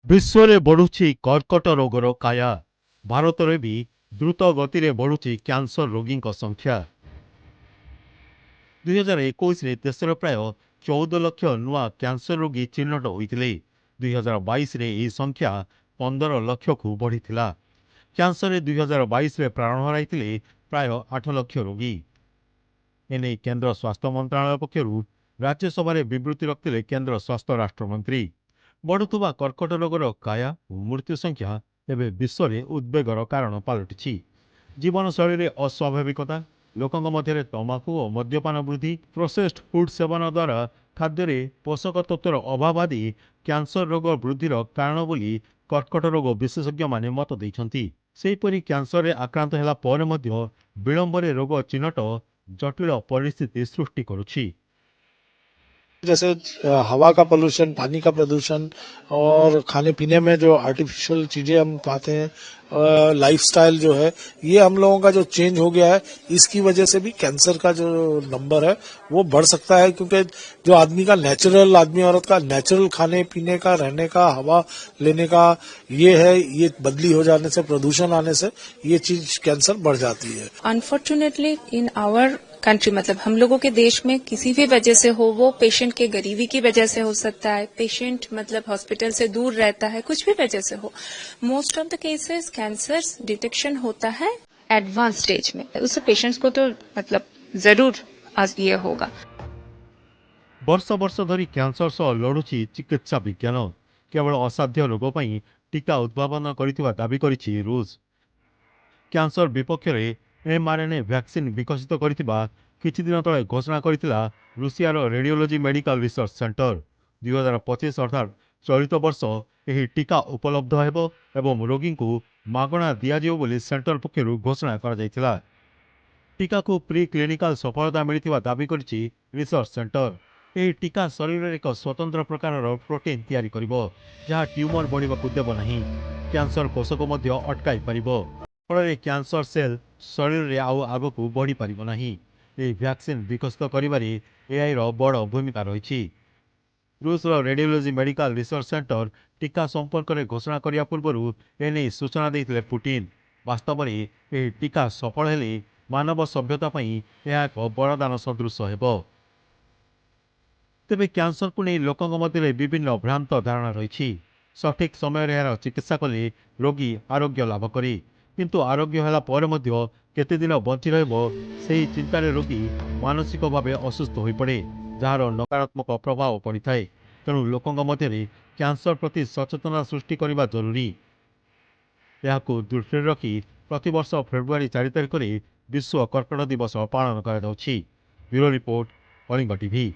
ବିଶ୍ୱରେ ବଢୁଛି କର୍କଟ ରୋଗର କାୟା। ଭାରତରେ ବି ଦ୍ରୁତ ଗତିରେ ବଢୁଛି କ୍ୟାନ୍ସର ରୋଗୀଙ୍କ ସଂଖ୍ୟା। 2021ରେ ଦେଶରେ ପ୍ରାୟ 14 ଲକ୍ଷ ନୂଆ କ୍ୟାନ୍ସର ରୋଗୀ ଚିହ୍ନଟ ହୋଇଥିଲେ। 2022ରେ ଏହି ସଂଖ୍ୟା 15 ଲକ୍ଷକୁ ବଢ଼ିଥିଲା। କ୍ୟାନ୍ସରରେ 2022ରେ ପ୍ରାଣ ହରାଇଥିଲେ ପ୍ରାୟ 8 ଲକ୍ଷ ରୋଗୀ। ଏନେଇ କେନ୍ଦ୍ର ସ୍ୱାସ୍ଥ୍ୟ ମନ୍ତ୍ରଣାଳୟ ପକ୍ଷରୁ ରାଜ୍ୟସଭାରେ ବିବୃତ୍ତି ରଖିଥିଲେ କେନ୍ଦ୍ର ସ୍ୱାସ୍ଥ୍ୟ ରାଷ୍ଟ୍ରମନ୍ତ୍ରୀ। ବଢୁଥିବା କର୍କଟ ରୋଗର କାୟା ଓ ମୃତ୍ୟୁ ସଂଖ୍ୟା ଏବେ ବିଶ୍ୱରେ ଉଦ୍ବେଗର କାରଣ ପାଲଟିଛି। ଜୀବନଶୈଳୀରେ ଅସ୍ୱାଭାବିକତା, ଲୋକଙ୍କ ମଧ୍ୟରେ ତମାଖୁ ଓ ମଦ୍ୟପାନ ବୃଦ୍ଧି, ପ୍ରୋସେସ୍ଡ ଫୁଡ୍ ସେବନ ଦ୍ୱାରା ଖାଦ୍ୟରେ ପୋଷକ ତତ୍ତ୍ୱର ଅଭାବ ଆଦି କ୍ୟାନ୍ସର ରୋଗ ବୃଦ୍ଧିର କାରଣ ବୋଲି କର୍କଟ ରୋଗ ବିଶେଷଜ୍ଞମାନେ ମତ ଦେଇଛନ୍ତି। ସେହିପରି କ୍ୟାନ୍ସରରେ ଆକ୍ରାନ୍ତ ହେଲା ପରେ ମଧ୍ୟ ବିଳମ୍ବରେ ରୋଗ ଚିହ୍ନଟ ଜଟିଳ ପରିସ୍ଥିତି ସୃଷ୍ଟି କରୁଛି। जैसे हवा का पोल्यूशन, पानी का प्रदूषण और खाने पीने में जो आर्टिफिशियल चीजें हम खाते हैं, लाइफस्टाइल जो है, ये हम लोगों का जो चेंज हो गया है, इसकी वजह से भी कैंसर का जो नंबर है वो बढ़ सकता है। क्योंकि जो आदमी का नेचुरल, आदमी औरत का नेचुरल खाने पीने का, रहने का, हवा लेने का ये है, ये बदली हो जाने से, प्रदूषण आने से ये चीज कैंसर बढ़ जाती है। अनफॉर्चुनेटली इन आवर कंट्री, मतलब हम लोगों के देश में किसी भी वजह से हो, वो पेशेंट के गरीबी की वजह से हो सकता है, पेशेंट मतलब हॉस्पिटल से दूर रहता है, कुछ भी वजह से हो, most of the cases cancer detection होता है एडवांस स्टेज में। उससे पेशेंट्स को तो मतलब जरूर आज ये होगा। ବର୍ଷ ବର୍ଷ ଧରି କ୍ୟାନ୍ସର ସହ ଲଢୁଛି ଚିକିତ୍ସା ବିଜ୍ଞାନ। କେବଳ ଅସାଧ୍ୟ ରୋଗ ପାଇଁ ଟୀକା ଉଦ୍ଭାବନ କରିଥିବା ଦାବି କରିଛି ରୁଷ। କ୍ୟାନ୍ସର ବିପକ୍ଷରେ mRNA ଭ୍ୟାକ୍ସିନ୍ ବିକଶିତ କରିଥିବା କିଛି ଦିନ ତଳେ ଘୋଷଣା କରିଥିଲା ରୁଷିଆର ରେଡିଓଲୋଜି ମେଡିକାଲ ରିସର୍ଚ୍ଚ ସେଣ୍ଟର। 2025 ଅର୍ଥାତ୍ ଚଳିତ ବର୍ଷ ଏହି ଟୀକା ଉପଲବ୍ଧ ହେବ ଏବଂ ରୋଗୀଙ୍କୁ ମାଗଣା ଦିଆଯିବ ବୋଲି ସେଣ୍ଟର ପକ୍ଷରୁ ଘୋଷଣା କରାଯାଇଥିଲା। ଟୀକାକୁ ପ୍ରି କ୍ଲିନିକାଲ ସଫଳତା ମିଳିଥିବା ଦାବି କରିଛି ରିସର୍ଚ୍ଚ ସେଣ୍ଟର। ଏହି ଟୀକା ଶରୀରରେ ଏକ ସ୍ୱତନ୍ତ୍ର ପ୍ରକାରର ପ୍ରୋଟିନ୍ ତିଆରି କରିବ, ଯାହା ଟ୍ୟୁମର ବଢ଼ିବାକୁ ଦେବ ନାହିଁ। କ୍ୟାନ୍ସର କୋଷକୁ ମଧ୍ୟ ଅଟକାଇ ପାରିବ, ଫଳରେ କ୍ୟାନ୍ସର ସେଲ୍ ଶରୀରରେ ଆଉ ଆଗକୁ ବଢ଼ିପାରିବ ନାହିଁ। ଏହି ଭ୍ୟାକ୍ସିନ୍ ବିକଶିତ କରିବାରେ ଏଆଇର ବଡ଼ ଭୂମିକା ରହିଛି। ରୁଷର ରେଡିଓଲୋଜି ମେଡିକାଲ ରିସର୍ଚ୍ଚ ସେଣ୍ଟର ଟୀକା ସମ୍ପର୍କରେ ଘୋଷଣା କରିବା ପୂର୍ବରୁ ଏନେଇ ସୂଚନା ଦେଇଥିଲେ ପୁଟିନ୍। ବାସ୍ତବରେ ଏହି ଟୀକା ସଫଳ ହେଲେ ମାନବ ସଭ୍ୟତା ପାଇଁ ଏହା ଏକ ବରଦାନ ସଦୃଶ ହେବ। ତେବେ କ୍ୟାନ୍ସରକୁ ନେଇ ଲୋକଙ୍କ ମଧ୍ୟରେ ବିଭିନ୍ନ ଭ୍ରାନ୍ତ ଧାରଣା ରହିଛି। ସଠିକ୍ ସମୟରେ ଏହାର ଚିକିତ୍ସା କଲେ ରୋଗୀ ଆରୋଗ୍ୟ ଲାଭ କରେ, କିନ୍ତୁ ଆରୋଗ୍ୟ ହେଲା ପରେ ମଧ୍ୟ କେତେଦିନ ବଞ୍ଚି ରହିବ ସେହି ଚିନ୍ତାରେ ରୋଗୀ ମାନସିକ ଭାବେ ଅସୁସ୍ଥ ହୋଇପଡ଼େ, ଯାହାର ନକାରାତ୍ମକ ପ୍ରଭାବ ପଡ଼ିଥାଏ। ତେଣୁ ଲୋକଙ୍କ ମଧ୍ୟରେ କ୍ୟାନ୍ସର ପ୍ରତି ସଚେତନତା ସୃଷ୍ଟି କରିବା ଜରୁରୀ। ଏହାକୁ ଦୃଷ୍ଟିରେ ରଖି ପ୍ରତିବର୍ଷ ଫେବୃଆରୀ 4 ତାରିଖରେ ବିଶ୍ୱ କର୍କଟ ଦିବସ ପାଳନ କରାଯାଉଛି। Bureau report, Kalinga TV.